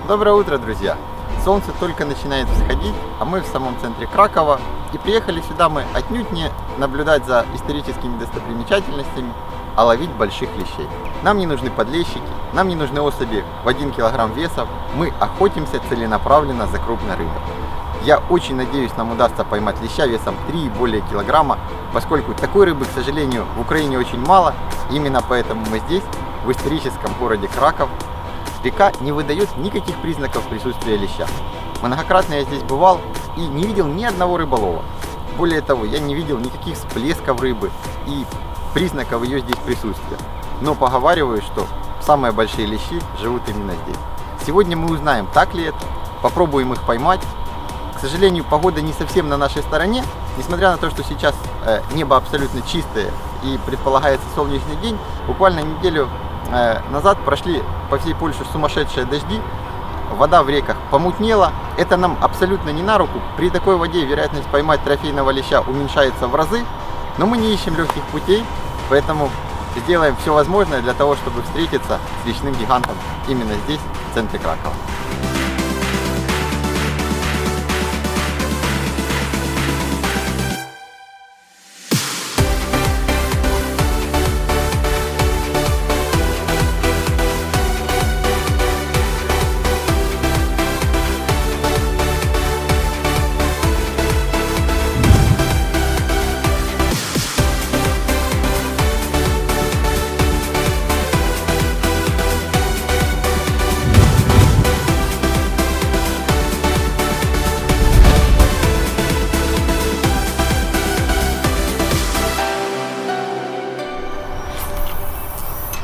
Доброе утро, друзья! Солнце только начинает всходить, а мы в самом центре Кракова. И приехали сюда мы отнюдь не наблюдать за историческими достопримечательностями, а ловить больших лещей. Нам не нужны подлещики, нам не нужны особи в 1 килограмм весов. Мы охотимся целенаправленно за крупной рыбой. Я очень надеюсь, нам удастся поймать леща весом 3 и более килограмма, поскольку такой рыбы, к сожалению, в Украине очень мало. Именно поэтому мы здесь, в историческом городе Краков. Река не выдает никаких признаков присутствия леща. Многократно я здесь бывал и не видел ни одного рыболова. Более того, я не видел никаких всплесков рыбы и признаков ее здесь присутствия. Но поговариваю, что самые большие лещи живут именно здесь. Сегодня мы узнаем, так ли это, попробуем их поймать. К сожалению, погода не совсем на нашей стороне. Несмотря на то, что сейчас небо абсолютно чистое и предполагается солнечный день, буквально неделю назад прошли по всей Польше сумасшедшие дожди, вода в реках помутнела. Это нам абсолютно не на руку. При такой воде вероятность поймать трофейного леща уменьшается в разы, но мы не ищем легких путей, поэтому сделаем все возможное для того, чтобы встретиться с речным гигантом именно здесь, в центре Кракова.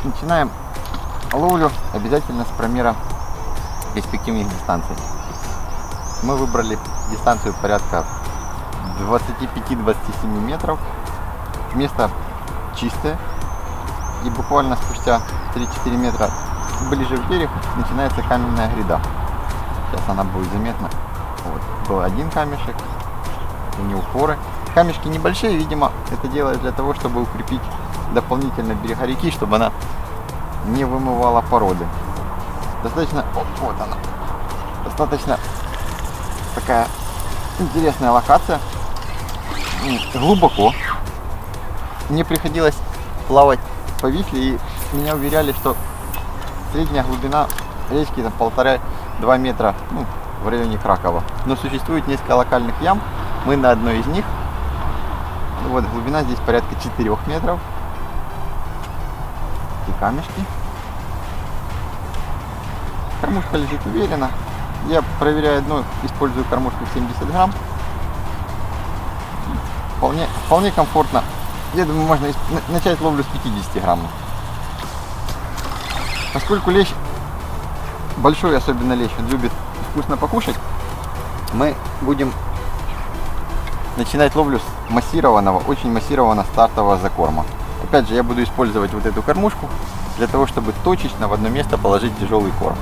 Начинаем ловлю обязательно с промера перспективных дистанций. Мы выбрали дистанцию порядка 25-27 метров. Место чистое. И буквально спустя 3-4 метра ближе в берег начинается каменная гряда. Сейчас она будет заметна. Вот. Был один камешек. Это не упоры. Камешки небольшие, видимо, это делают для того, чтобы укрепить дополнительно берега реки, чтобы она не вымывала породы. Достаточно, вот она, достаточно такая интересная локация. Глубоко. Мне приходилось плавать по Висле, и меня уверяли, что средняя глубина речки там 1,5-2 метра, в районе Кракова. Но существует несколько локальных ям. Мы на одной из них. Вот глубина здесь порядка 4 метров. И камешки. Кормушка лежит уверенно. Я проверяю дно, использую кормушку 70 грамм. Вполне комфортно. Я думаю, можно начать ловлю с 50 граммов. Поскольку лещ большой, особенно лещ, он любит вкусно покушать, мы будем начинать ловлю с массированного, очень массированного стартового закорма. Опять же, я буду использовать вот эту кормушку для того, чтобы точечно в одно место положить тяжелый корм.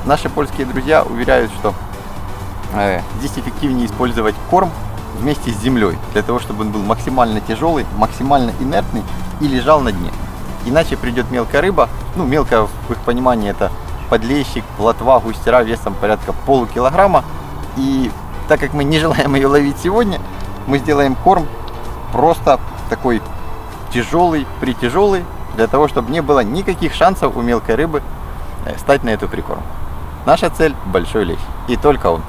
Наши польские друзья уверяют, что здесь эффективнее использовать корм вместе с землей, для того, чтобы он был максимально тяжелый, максимально инертный и лежал на дне. Иначе придет мелкая рыба, мелкая в их понимании это подлещик, плотва, густера весом порядка полукилограмма. И так как мы не желаем ее ловить сегодня, мы сделаем корм просто такой тяжелый, притяжелый, для того, чтобы не было никаких шансов у мелкой рыбы стать на эту прикормку. Наша цель – большой лещ. И только он.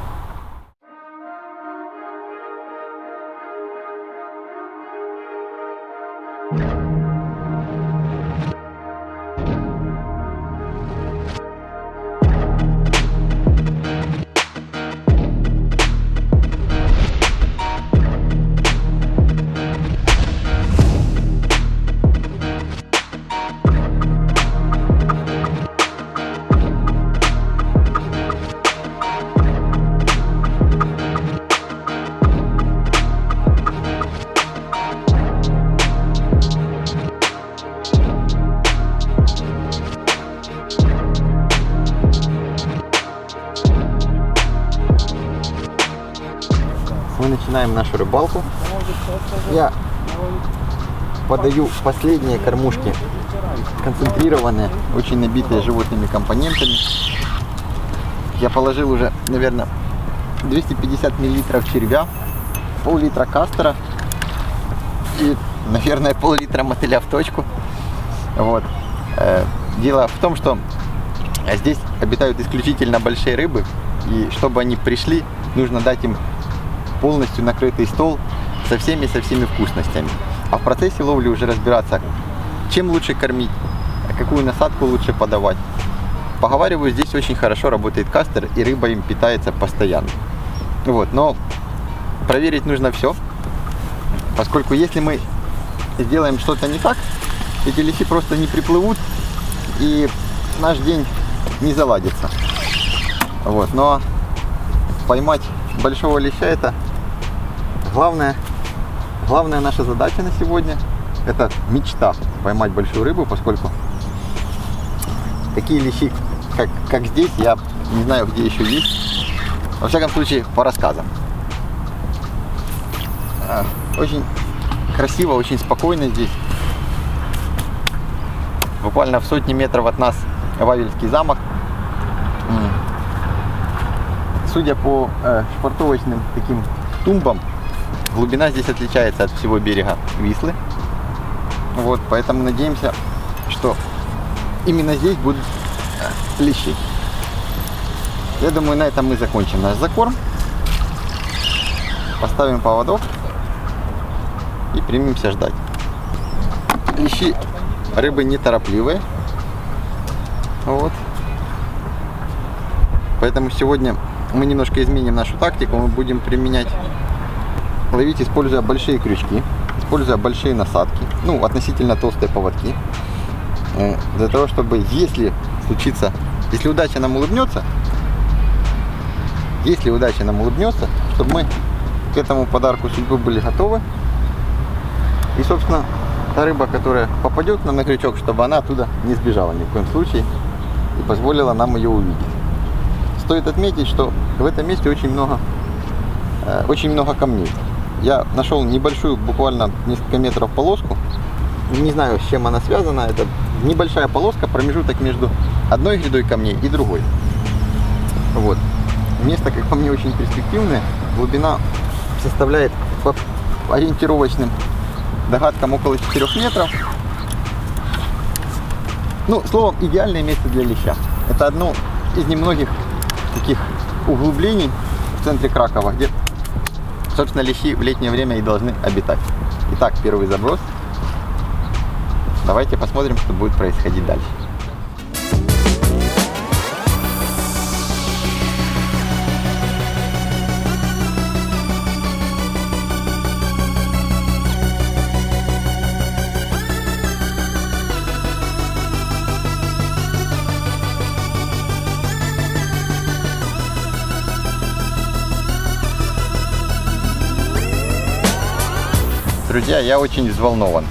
Мы начинаем нашу рыбалку. Я подаю последние кормушки, концентрированные, очень набитые животными компонентами. Я положил уже, наверное, 250 миллилитров червя, пол-литра кастера и, наверное, пол-литра мотыля в точку. Вот. Дело в том, что здесь обитают исключительно большие рыбы, и чтобы они пришли, нужно дать им полностью накрытый стол со всеми вкусностями. А в процессе ловли уже разбираться, чем лучше кормить, какую насадку лучше подавать. Поговариваю, здесь очень хорошо работает кастер, и рыба им питается постоянно. Вот, но проверить нужно все, поскольку если мы сделаем что-то не так, эти лещи просто не приплывут, и наш день не заладится. Вот, но поймать большого леща — это главная наша задача на сегодня. Это мечта — поймать большую рыбу, поскольку такие лещи, как здесь, я не знаю, где еще есть. Во всяком случае, по рассказам. Очень красиво, очень спокойно здесь. Буквально в сотни метров от нас Вавельский замок. Судя по швартовочным таким тумбам, глубина здесь отличается от всего берега Вислы. Вот, поэтому надеемся, что именно здесь будут лещи. Я думаю, на этом мы закончим наш закорм. Поставим поводок и примемся ждать. Лещи рыбы неторопливые. Вот. Поэтому сегодня мы немножко изменим нашу тактику. Мы будем применять, ловить, используя большие крючки, используя большие насадки, ну, относительно толстые поводки, для того, чтобы, если случится, если удача нам улыбнется, чтобы мы к этому подарку судьбы были готовы. И, собственно, та рыба, которая попадет нам на крючок, чтобы она оттуда не сбежала ни в коем случае и позволила нам ее увидеть. Стоит отметить, что в этом месте очень много камней. Я нашел небольшую, буквально несколько метров полоску. Не знаю, с чем она связана. Это небольшая полоска, промежуток между одной грядой камней и другой. Вот. Место, как по мне, очень перспективное. Глубина составляет по ориентировочным догадкам около 4 метров. Ну, словом, идеальное место для леща. Это одно из немногих таких углублений в центре Кракова, где, собственно, лещи в летнее время и должны обитать. Итак, первый заброс. Давайте посмотрим, что будет происходить дальше. Друзья, я очень взволнован.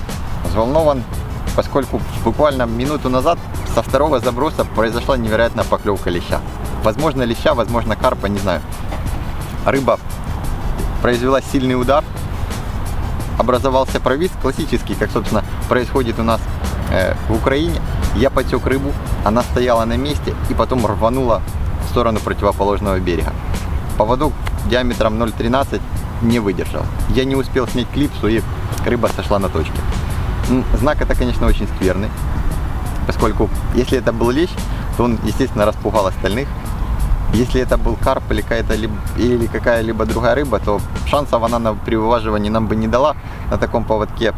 Поскольку буквально минуту назад со второго заброса произошла невероятная поклевка леща. Возможно, леща, возможно, карпа, не знаю. Рыба произвела сильный удар, образовался провис, классический, как, собственно, происходит у нас в Украине. Я подсек рыбу, она стояла на месте и потом рванула в сторону противоположного берега. Поводок диаметром 0,13 не выдержал. Я не успел снять клипсу, и рыба сошла на точке. Знак это, конечно, очень скверный, поскольку если это был лещ, то он, естественно, распугал остальных. Если это был карп или какая-либо другая рыба, то шансов она при вываживании нам бы не дала на таком поводке.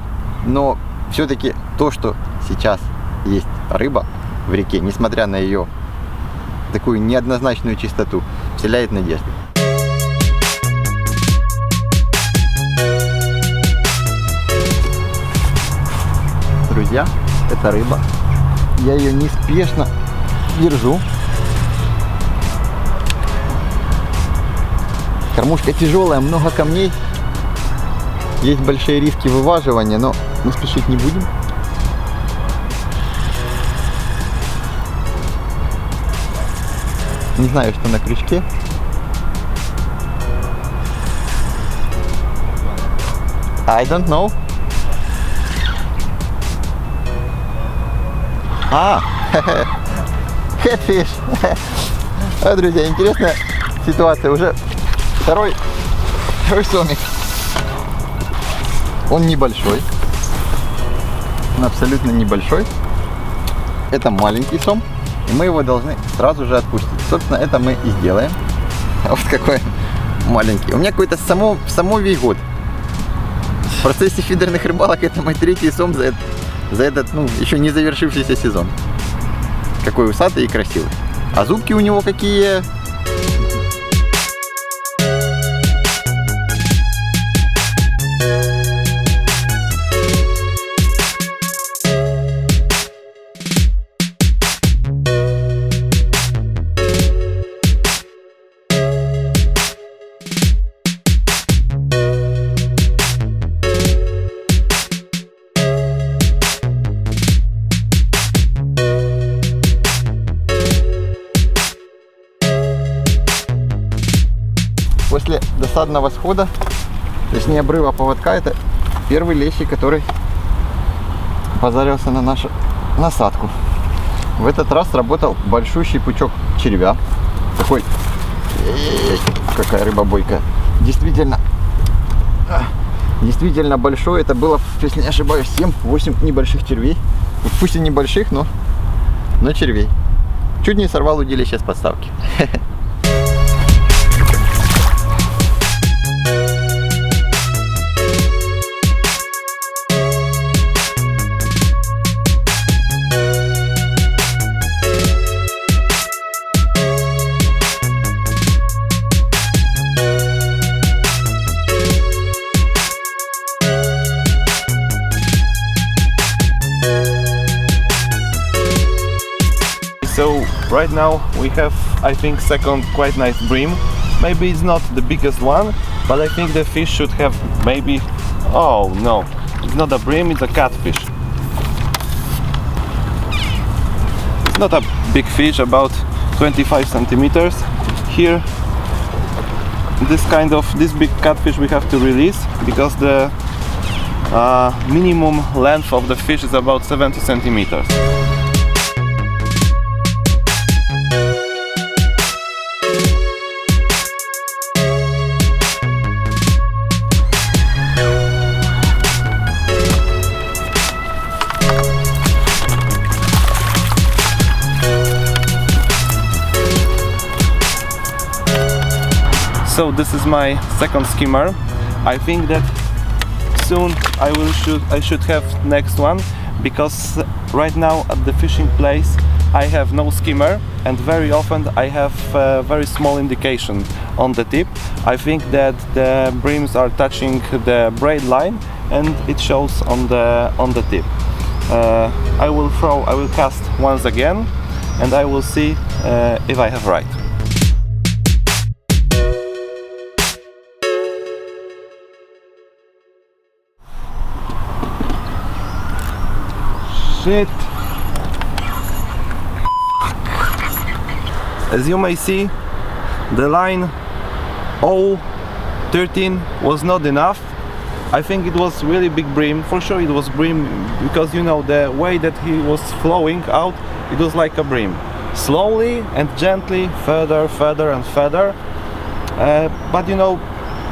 Но все-таки то, что сейчас есть рыба в реке, несмотря на ее такую неоднозначную чистоту, вселяет надежду. Друзья, это рыба. Я ее неспешно держу. Кормушка тяжелая, много камней. Есть большие риски вываживания, но мы спешить не будем. Не знаю, что на крючке. I don't know. Catfish. Друзья, интересная ситуация. Уже второй сомик. Он небольшой. Он абсолютно небольшой. Это маленький сом. И мы его должны сразу же отпустить. Собственно, это мы и сделаем. Вот какой маленький. У меня какой-то самовий год. В процессе фидерных рыбалок это мой третий сом за этот, еще не завершившийся сезон. Какой усатый и красивый. А зубки у него какие. После досадного схода, точнее обрыва поводка, это первый лещик, который позарился на нашу насадку. В этот раз сработал большущий пучок червя. Такой, какая рыба бойкая. Действительно большой. Это было, если не ошибаюсь, 7-8 небольших червей. Пусть и небольших, но червей. Чуть не сорвал удилище с подставки. So right now we have, I think, second quite nice bream. Maybe it's not the biggest one, but I think the fish should have maybe, oh no, it's not a bream, it's a catfish. It's not a big fish, about 25 centimeters. Here, this big catfish we have to release because the minimum length of the fish is about 70 centimeters. So this is my second skimmer. I think that soon I should have next one, because right now at the fishing place I have no skimmer and very often I have a very small indication on the tip. I think that the breams are touching the braid line and it shows on the tip. I will cast once again and I will see if I have right. Shit. As you may see, the line O13 was not enough. I think it was really big bream. For sure it was bream, because you know the way that he was flowing out, it was like a bream. Slowly and gently, further and further. But you know,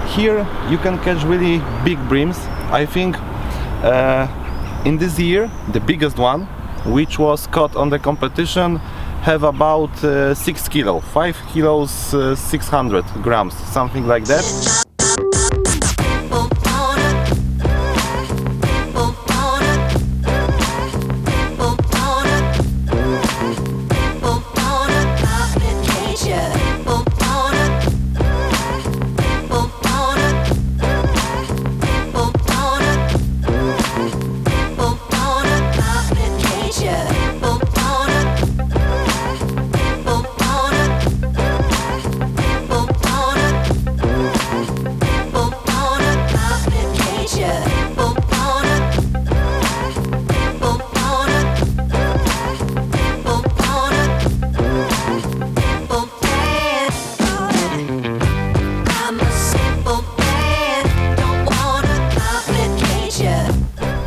here you can catch really big breams. I think in this year, the biggest one, which was caught on the competition, have about 6 kilo, 5 kilos, 600 grams, something like that.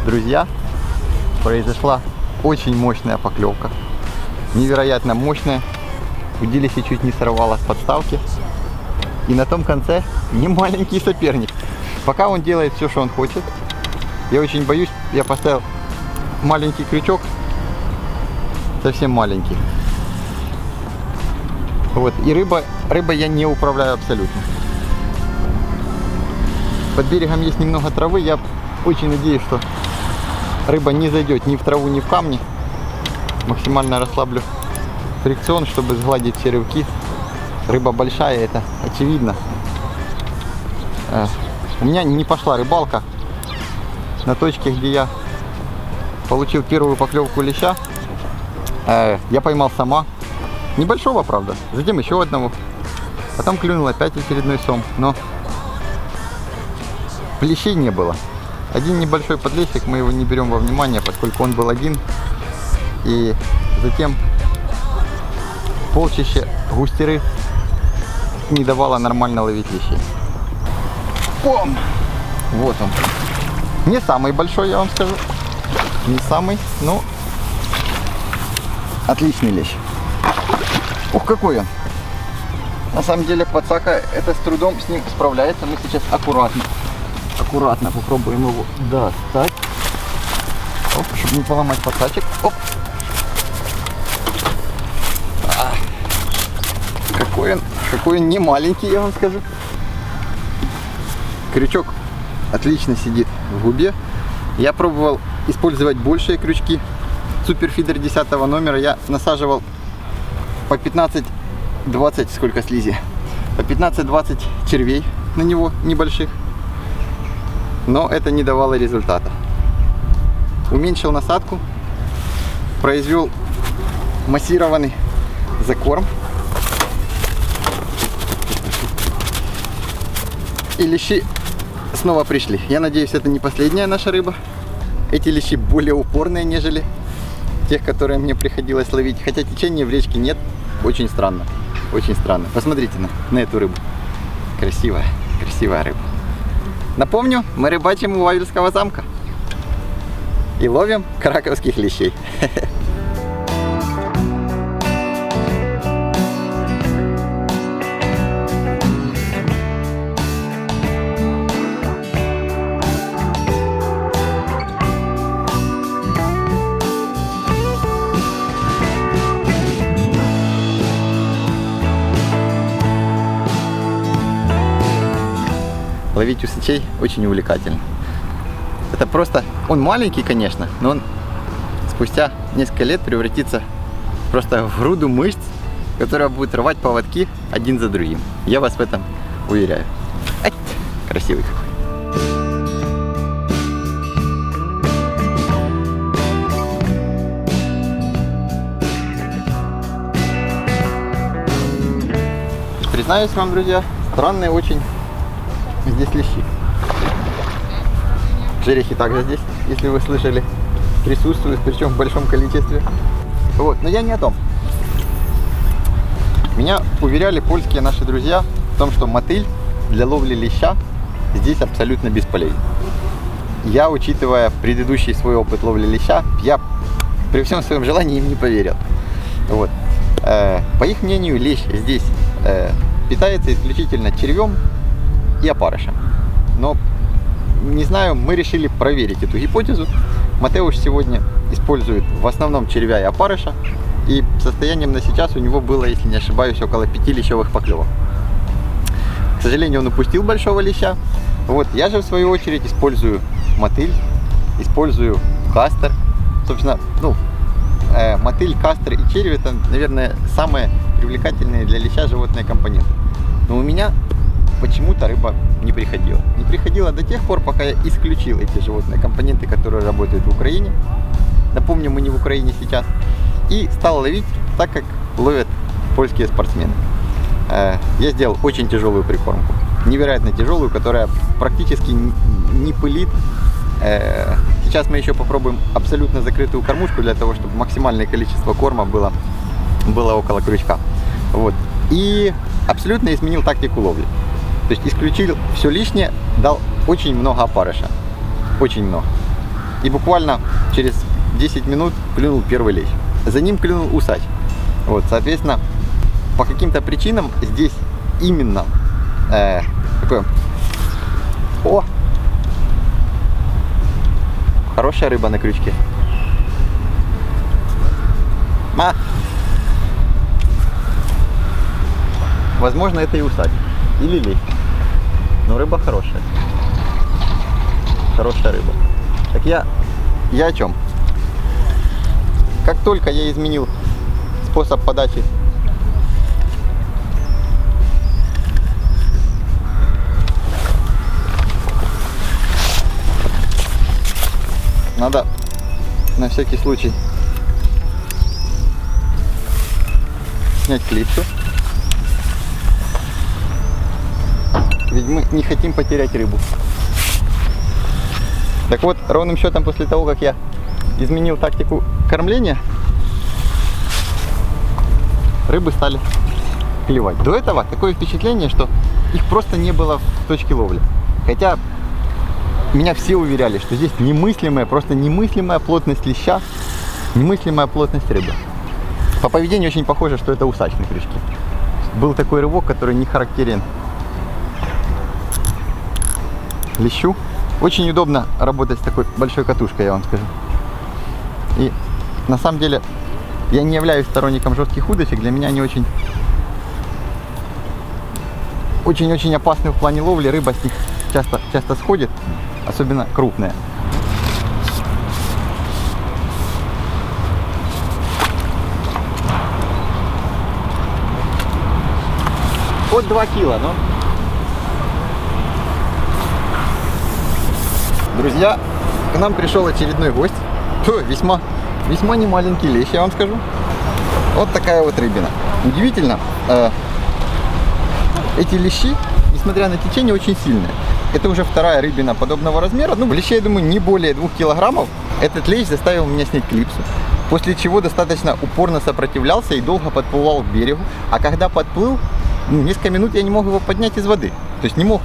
Друзья, произошла очень мощная поклевка, невероятно мощная. Удилище чуть не сорвало с подставки. И на том конце не маленький соперник. Пока он делает все, что он хочет, я очень боюсь, я поставил маленький крючок, совсем маленький. Вот, и рыба я не управляю абсолютно. Под берегом есть немного травы, я очень надеюсь, что рыба не зайдет ни в траву, ни в камни. Максимально расслаблю фрикцион, чтобы сгладить все рывки. Рыба большая, это очевидно. У меня не пошла рыбалка на точке, где я получил первую поклевку леща. Я поймал сама. Небольшого, правда. Затем еще одного. Потом клюнул опять очередной сом. Но лещей не было. Один небольшой подлещик, мы его не берем во внимание, поскольку он был один. И затем полчище густеры не давало нормально ловить лещей. Бом! Вот он. Не самый большой, я вам скажу. Не самый, но отличный лещ. Ух, какой он! На самом деле подсака это с трудом с ним справляется. Мы сейчас аккуратно попробуем его достать. Оп, чтобы не поломать подсачек. Оп. Какой он не маленький, я вам скажу. Крючок отлично сидит в губе. Я пробовал использовать большие крючки. Суперфидер 10 номера я насаживал по 15-20, сколько слизи, по 15-20 червей на него небольших. Но это не давало результата. Уменьшил насадку, произвел массированный закорм. И лещи снова пришли. Я надеюсь, это не последняя наша рыба. Эти лещи более упорные, нежели тех, которые мне приходилось ловить. Хотя течения в речке нет. Очень странно. Очень странно. Посмотрите на эту рыбу. Красивая рыба. Напомню, мы рыбачим у Вавельского замка. И ловим краковских лещей. Ловить усачей очень увлекательно. Это просто, он маленький, конечно, но он спустя несколько лет превратится просто в груду мышц, которая будет рвать поводки один за другим. Я вас в этом уверяю. Ай, красивый какой. Признаюсь вам, друзья, странные очень здесь лещи. Жерехи также здесь, если вы слышали, присутствуют, причем в большом количестве. Вот, но я не о том. Меня уверяли польские наши друзья в том, что мотыль для ловли леща здесь абсолютно бесполезен. Я, учитывая предыдущий свой опыт ловли леща, я при всем своем желании им не поверил. Вот. По их мнению, лещ здесь питается исключительно червем и опарышем. Но, не знаю, мы решили проверить эту гипотезу. Матеуш сегодня использует в основном червя и опарыша. И состоянием на сейчас у него было, если не ошибаюсь, около 5 лещевых поклевок. К сожалению, он упустил большого леща. Вот, я же в свою очередь использую мотыль, использую кастер. Собственно, мотыль, кастер и червь — это, наверное, самые привлекательные для леща животные компоненты. Но у меня почему-то рыба не приходила. Не приходила до тех пор, пока я исключил эти животные компоненты, которые работают в Украине. Напомню, мы не в Украине сейчас. И стал ловить так, как ловят польские спортсмены. Я сделал очень тяжелую прикормку. Невероятно тяжелую, которая практически не пылит. Сейчас мы еще попробуем абсолютно закрытую кормушку для того, чтобы максимальное количество корма было около крючка. Вот. И абсолютно изменил тактику ловли. То есть исключил все лишнее, дал очень много опарыша. Очень много. И буквально через 10 минут клюнул первый лещ. За ним клюнул усач. Вот, соответственно, по каким-то причинам здесь именно такое... О! Хорошая рыба на крючке. Возможно, это и усач. Или лещ. Но рыба хорошая. Хорошая рыба. Так я о чем? Как только я изменил способ подачи надо на всякий случай снять клипсу, ведь мы не хотим потерять рыбу. Так вот, ровным счетом после того, как я изменил тактику кормления, рыбы стали клевать. До этого такое впечатление, что их просто не было в точке ловли. Хотя меня все уверяли, что здесь немыслимая, просто немыслимая плотность леща, немыслимая плотность рыбы. По поведению очень похоже, что это усач на крючке. Был такой рывок, который не характерен лещу. Очень удобно работать с такой большой катушкой, я вам скажу. И на самом деле я не являюсь сторонником жестких удочек. Для меня они очень опасны в плане ловли. Рыба с них часто сходит, особенно крупная. От 2 кило, но... Друзья, к нам пришел очередной гость. Весьма не маленький лещ, я вам скажу. Вот такая вот рыбина. Удивительно, эти лещи, несмотря на течение, очень сильные. Это уже вторая рыбина подобного размера. Ну, лещей, я думаю, не более 2 килограммов. Этот лещ заставил меня снять клипсу. После чего достаточно упорно сопротивлялся и долго подплывал к берегу. А когда подплыл, несколько минут я не мог его поднять из воды. То есть не мог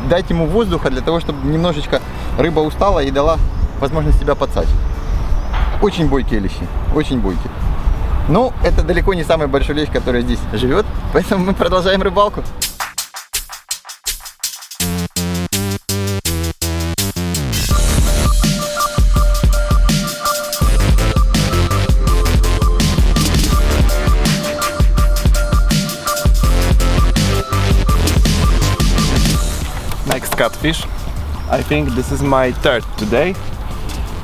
дать ему воздуха для того, чтобы немножечко рыба устала и дала возможность себя подсачить. Очень бойкие лещи, очень бойкие. Но это далеко не самый большой лещ, который здесь живет, поэтому мы продолжаем рыбалку. Next catfish. I think this is my third today,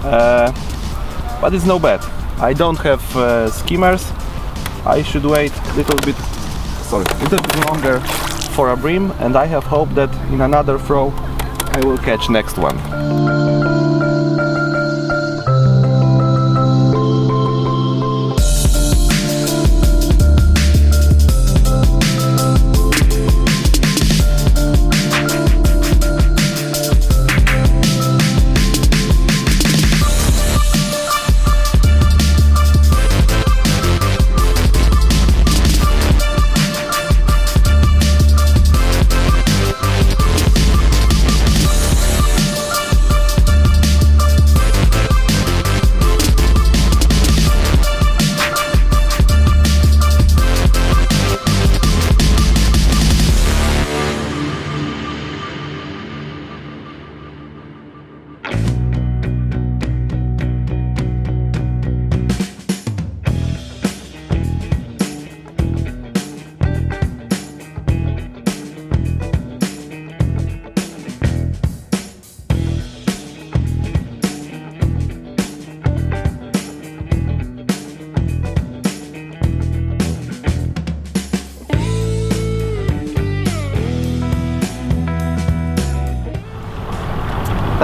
but it's no bad. I don't have skimmers. I should wait a little bit longer for a bream, and I have hope that in another throw I will catch next one.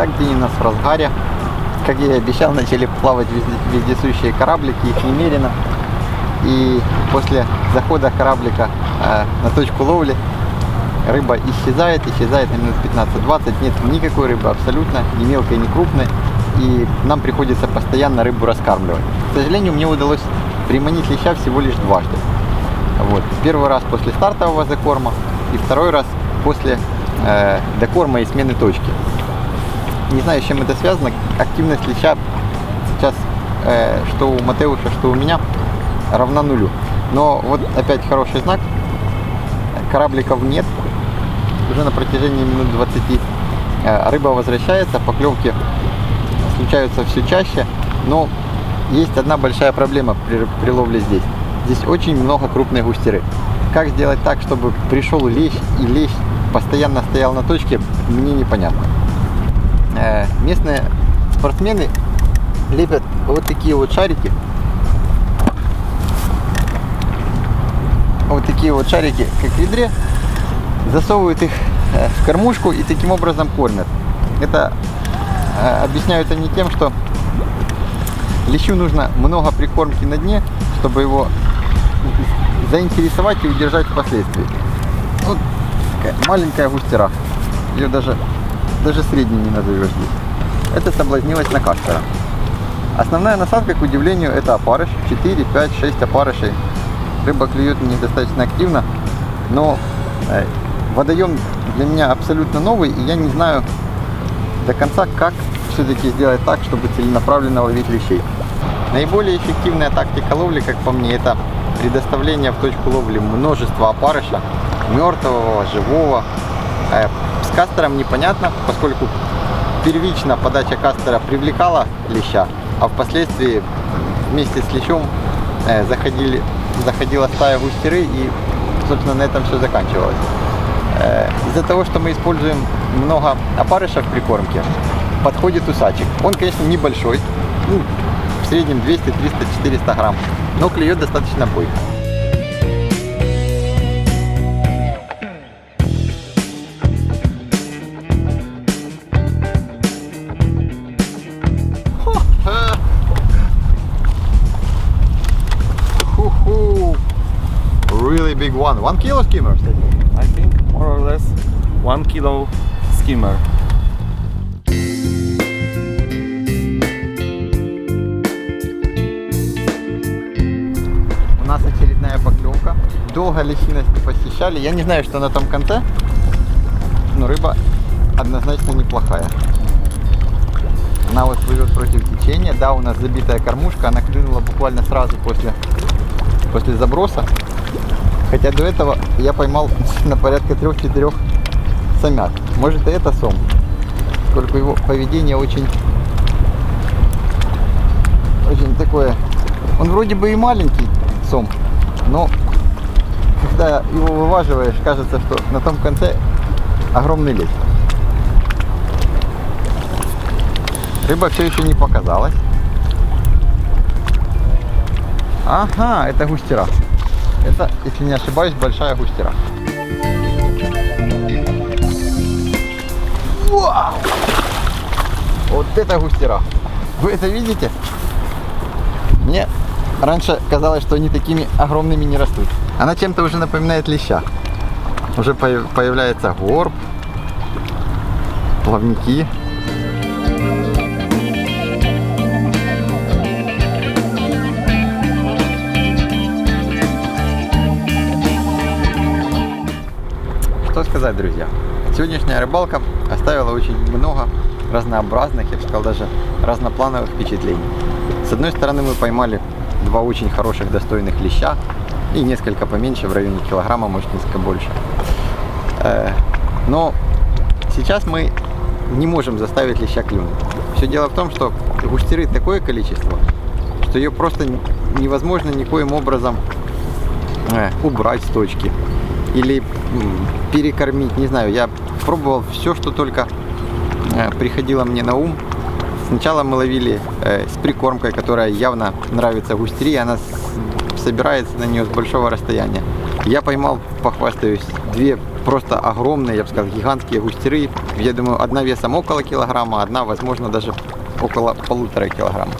Итак, день у нас в разгаре. Как я и обещал, начали плавать вездесущие кораблики, их немерено. И после захода кораблика на точку ловли рыба исчезает на минут 15-20. Нет никакой рыбы абсолютно, ни мелкой, ни крупной. И нам приходится постоянно рыбу раскармливать. К сожалению, мне удалось приманить леща всего лишь дважды. Вот. Первый раз после стартового закорма и второй раз после докорма и смены точки. Не знаю, с чем это связано. Активность леща сейчас, что у Матеуша, что у меня, равна нулю. Но вот опять хороший знак. Корабликов нет. Уже на протяжении минут 20 рыба возвращается, поклевки случаются все чаще. Но есть одна большая проблема при ловле здесь. Здесь очень много крупной густеры. Как сделать так, чтобы пришел лещ и лещ постоянно стоял на точке, мне непонятно. Местные спортсмены лепят вот такие вот шарики. Вот такие вот шарики, как в ведре, засовывают их в кормушку и таким образом кормят. Это объясняют они тем, что лещу нужно много прикормки на дне, чтобы его заинтересовать и удержать впоследствии. Вот такая маленькая густера. Ее даже средней не назовешь здесь. Это соблазнилась на кастера. Основная насадка, к удивлению, это опарыш. 4, 5, 6 опарышей. Рыба клюет недостаточно активно, но водоем для меня абсолютно новый, и я не знаю до конца, как все-таки сделать так, чтобы целенаправленно ловить лещей. Наиболее эффективная тактика ловли, как по мне, это предоставление в точку ловли множества опарыша, мертвого, живого. С кастером непонятно, поскольку первично подача кастера привлекала леща, а впоследствии вместе с лещом заходила стая густеры, и, собственно, на этом все заканчивалось. Из-за того, что мы используем много опарыша в прикормке, подходит усачек. Он, конечно, небольшой, в среднем 200, 300, 400 грамм, но клюет достаточно бойко. Really big one. 1 kilo skimmer? I think more or less 1 kilo skimmer. У нас очередная поклевка. Долго лещиность не посещали. Я не знаю, что на том конце, но рыба однозначно неплохая. Она вот плывет против течения. Да, у нас забитая кормушка. Она клюнула буквально сразу после заброса. Хотя до этого я поймал на порядка 3-4 самят. Может, и это сом. Только его поведение очень такое. Он вроде бы и маленький сом, но когда его вываживаешь, кажется, что на том конце огромный лещ. Рыба все еще не показалась. Ага, это густера. Это, если не ошибаюсь, большая густера. Вау! Вот это густера. Вы это видите? Мне раньше казалось, что они такими огромными не растут. Она чем-то уже напоминает леща. Уже появляется горб, плавники. Что сказать, друзья? Сегодняшняя рыбалка оставила очень много разнообразных, я бы сказал, даже разноплановых впечатлений. С одной стороны, мы поймали 2 очень хороших, достойных леща и несколько поменьше, в районе килограмма, может, несколько больше. Но сейчас мы не можем заставить леща клюнуть. Все дело в том, что густеры такое количество, что ее просто невозможно никоим образом убрать с точки или перекормить, не знаю. Я пробовал все, что только приходило мне на ум. Сначала мы ловили с прикормкой, которая явно нравится густере, она собирается на нее с большого расстояния. Я поймал, похвастаюсь, 2 просто огромные, я бы сказал, гигантские густеры. Я думаю, одна весом около килограмма, одна, возможно, даже около 1,5 килограмма.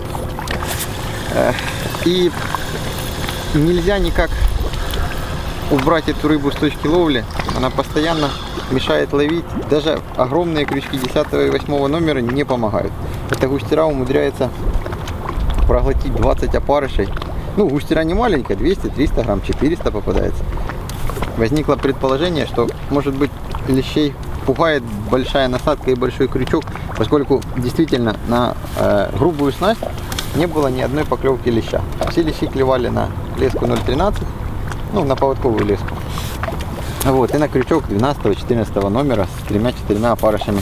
И нельзя никак убрать эту рыбу с точки ловли. Она постоянно мешает ловить. Даже огромные крючки 10 и 8 номера не помогают. Эта густера умудряется проглотить 20 опарышей. Ну, густера не маленькая, 200-300 грамм, 400 попадается. Возникло предположение, что, может быть, лещей пугает большая насадка и большой крючок, поскольку действительно на грубую снасть не было ни одной поклевки леща. Все лещи клевали на леску 0,13, ну, на поводковую леску. Вот, и на крючок 12-14 номера с 3-4 опарышами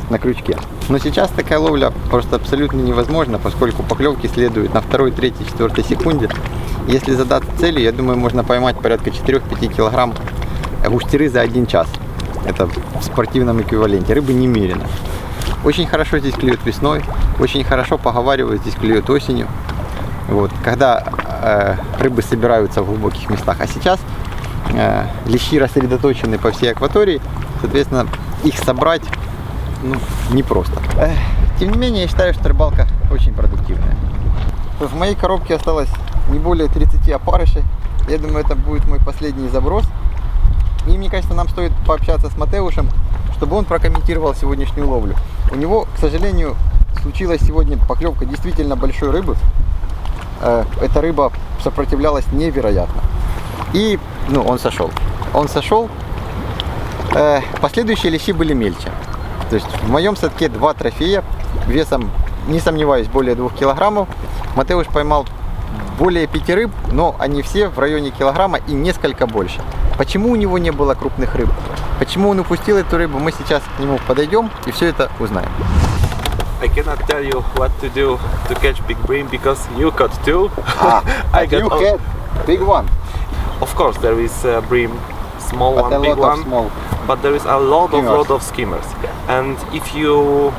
на крючке. Но сейчас такая ловля просто абсолютно невозможна, поскольку поклевки следуют на 2, 3, 4 секунде. Если задаться целью, я думаю, можно поймать порядка 4-5 килограмм густеры за 1 час. Это в спортивном эквиваленте. Рыбы немерено. Очень хорошо здесь клюют весной, очень хорошо, поговаривают, здесь клюют осенью. Вот, когда рыбы собираются в глубоких местах. А сейчас лещи рассредоточены по всей акватории, соответственно, их собрать непросто. Тем не менее, я считаю, что рыбалка очень продуктивная. В моей коробке осталось не более 30 опарышей. Я думаю, это будет мой последний заброс. И мне кажется, нам стоит пообщаться с Матеушем, чтобы он прокомментировал сегодняшнюю ловлю. У него, к сожалению, случилась сегодня поклевка действительно большой рыбы. Эта рыба сопротивлялась невероятно. И, он сошел. Последующие лещи были мельче. То есть в моем садке 2 трофея весом, не сомневаюсь, более 2 килограммов. Матеуш поймал более 5 рыб, но они все в районе килограмма и несколько больше. Почему у него не было крупных рыб? Почему он упустил эту рыбу? Мы сейчас к нему подойдем и все это узнаем. I cannot tell you what to do to catch big bream because you caught 2. I got you had big one. Of course, there is bream, small But one, big one, small. but there is a lot Skimmers. of skimmers. And if you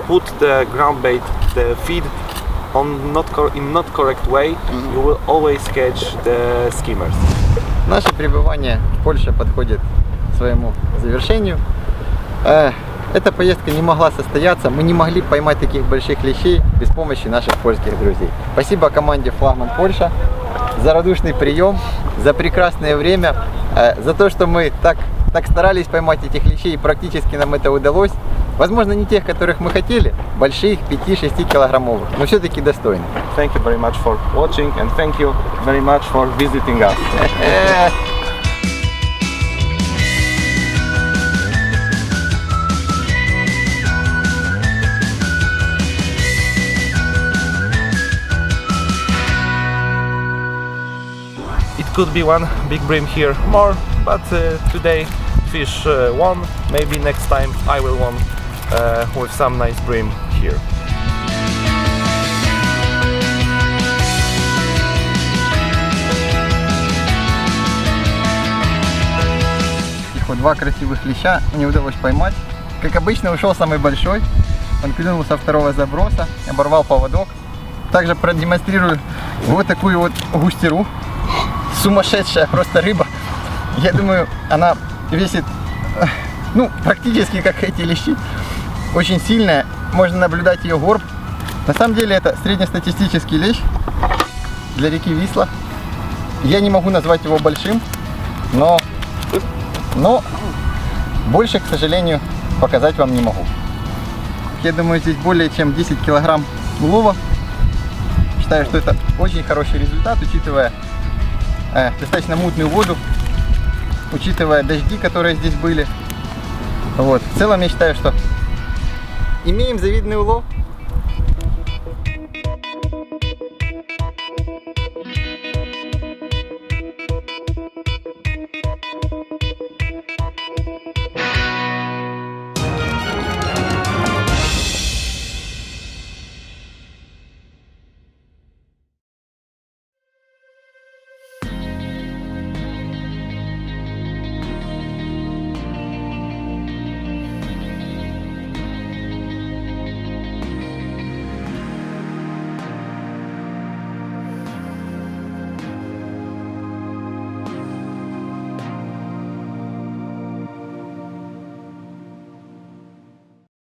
put the ground bait, the feed on not correct way, you will always catch the skimmers. Наше пребывание в Польше подходит к своему завершению. Эта поездка не могла состояться, мы не могли поймать таких больших лещей без помощи наших польских друзей. Спасибо команде «Флагман Польша» за радушный прием, за прекрасное время, за то, что мы так старались поймать этих лещей, и практически нам это удалось. Возможно, не тех, которых мы хотели, больших 5-6 килограммовых, но все-таки достойных. Thank you very much for watching and thank you very much for visiting us. It could be one big bream here more, but today fish won. Maybe next time I will won with some nice bream here. Всего 2 красивых леща не удалось поймать. Как обычно, ушел самый большой. Он клюнул со 2-го заброса, оборвал поводок. Также продемонстрирую вот такую вот густеру. Сумасшедшая просто рыба. Я думаю, она весит, практически как эти лещи. Очень сильная. Можно наблюдать ее горб. На самом деле это среднестатистический лещ для реки Висла. Я не могу назвать его большим, но больше, к сожалению, показать вам не могу. Я думаю, здесь более чем 10 килограмм улова. Считаю, что это очень хороший результат, учитывая достаточно мутную воду, учитывая дожди, которые здесь были. Вот. В целом я считаю, что имеем завидный улов.